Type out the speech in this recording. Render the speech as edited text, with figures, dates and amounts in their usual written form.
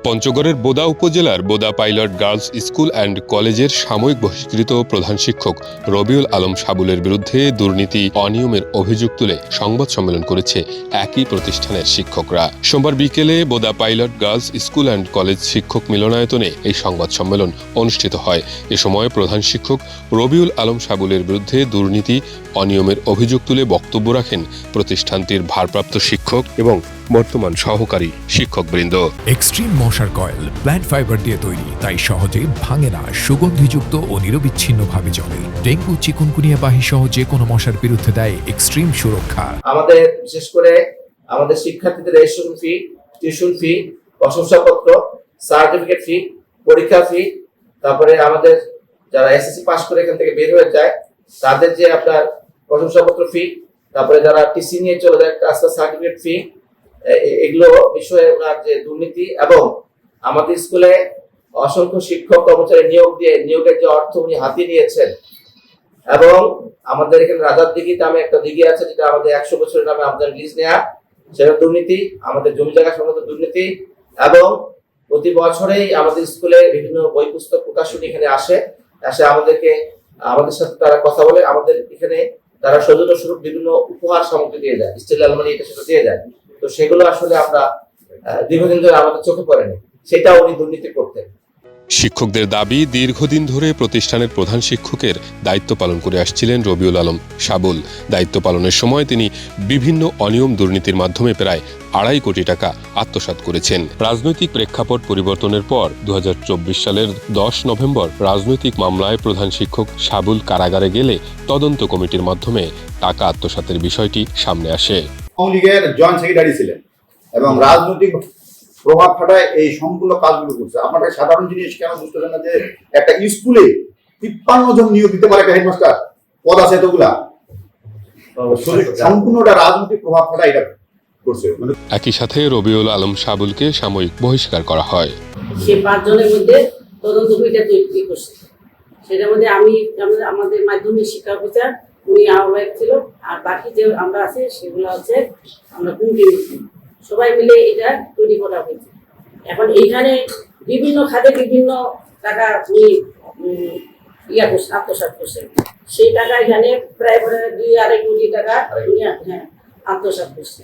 পঞ্চগড়ের বোদা উপজেলার Boda pilot girls school and কলেজের সাময়িক বহিষ্কৃত প্রধান শিক্ষক রবিউল আলম সাবুলের বিরুদ্ধে দুর্নীতি অনিয়মের অভিযোগ তুলে সংবাদ সম্মেলন করেছে একই প্রতিষ্ঠানের শিক্ষকরা। সোমবার বিকেলে Boda pilot girls school and college শিক্ষক মিলনায়তনে এই সংবাদ সম্মেলন অনুষ্ঠিত হয়। এ সময় প্রধান শিক্ষক রবিউল আলম সাবুলের বিরুদ্ধে দুর্নীতি অনিয়মের অভিযোগ তুলে বক্তব্য রাখেন প্রতিষ্ঠানটির ভারপ্রাপ্ত শিক্ষক এবং বর্তমান সহকারী শিক্ষকবৃন্দ। এক্সট্রিম মশার কয়েল প্ল্যান্ট ফাইবার দিয়ে তৈরি, তাই সহজে ভাঙে না, সুগন্ধিযুক্ত ও নিরবিচ্ছিন্নভাবে চলে। ডেঙ্গু, চিকুনগুনিয়া বাহি সহ যে কোনো মশার বিরুদ্ধে দেয় এক্সট্রিম সুরক্ষা। আমাদের বিশেষ করে আমাদের শিক্ষার্থীদের রেজিস্ট্রেশন ফি, টিউশন ফি, প্রশংসাপত্র, সার্টিফিকেট ফি, পরীক্ষা ফি, তারপরে আমাদের যারা এসএসসি পাস করে এখান থেকে বের হয়ে যায় তাদের যে আপনার প্রশংসাপত্র ফি, তারপরে যারা টিসি নিয়ে চলে যায় ট্রান্সফার সার্টিফিকেট ফি, এগুলো বিষয়ে ওনার যে দুর্নীতি এবং আমাদের স্কুলে অসংখ্য শিক্ষক কর্মচারী নিয়োগের যে অর্থ উনি হাতিয়ে নিয়েছেন এবং আমাদের এখানে রাজার দিঘি নামে একটা দিঘি আছে যেটা আমাদের 100 বছরের নামে আমাদের লিজ নেয়া, সেটা দুর্নীতি, আমাদের জমি জায়গা সংক্রান্ত দুর্নীতি এবং প্রতি বছরেই আমাদের স্কুলে বিভিন্ন বই পুস্তক প্রকাশনী এখানে আসে আমাদের সাথে তারা কথা বলে, আমাদের এখানে তারা সৌজন্য স্বরূপ বিভিন্ন উপহার সামগ্রী দিয়ে যায়, স্টিল আলমারি এটা সেটা দিয়ে যায়। তো সেগুলো আসলে আমরা দীর্ঘদিন ধরে আমাদের চোখে পড়েনি, সেটা উনি দুর্নীতি করতেন। শিক্ষকদের দাবি, দীর্ঘদিন ধরে প্রতিষ্ঠানের প্রধান শিক্ষকের দায়িত্ব পালন করে আসছিলেন রবিউল আলম সাবুল। দায়িত্ব পালনের সময় তিনি বিভিন্ন অনিয়ম দুর্নীতির মাধ্যমে প্রায় 2.5 কোটি টাকা আত্মসাৎ করেছেন। রাজনৈতিক প্রেক্ষাপট পরিবর্তনের পর 2024 সালের 10 নভেম্বর রাজনৈতিক মামলায় প্রধান শিক্ষক সাবুল কারাগারে গেলে তদন্ত কমিটির মাধ্যমে টাকা আত্মসাতের বিষয়টি সামনে আসে। আওয়ামী লীগের জয়েন্ট সেক্রেটারি ছিলেন এবং রাজনৈতিক প্রভাব খাটায় এই সম্পূর্ণ কাজগুলো করছে। আপনারা সাধারণ জিনিস কেন বুঝতেছেন না যে একটা স্কুলে 53 জন নিয়োগ দিতে পারে একটা হেডমাস্টার পদ আছে এতগুলা, সম্পূর্ণটা রাজনৈতিক প্রভাব খাটায় এটা করছে। একই সাথে রবিউল আলম সাবুলকে সাময়িক বহিষ্কার করা হয়। সে 5 জনের মধ্যে তদন্ত কমিটি তৈরি করছে, সেটার মধ্যে আমাদের মাধ্যমিক শিক্ষা অফিসার উনি আহ্বায়ক ছিল, আর বাকি যে আমরা আছে সেগুলো হচ্ছে আমরা কমিটি সবাই মিলে এটা তৈরি করা হয়েছে। এখন এইখানে বিভিন্ন খাতে বিভিন্ন টাকা উনি আত্মসাৎ করছেন, সেই টাকা এখানে প্রায় 2-2.5 কোটি টাকা আত্মসাৎ করছে।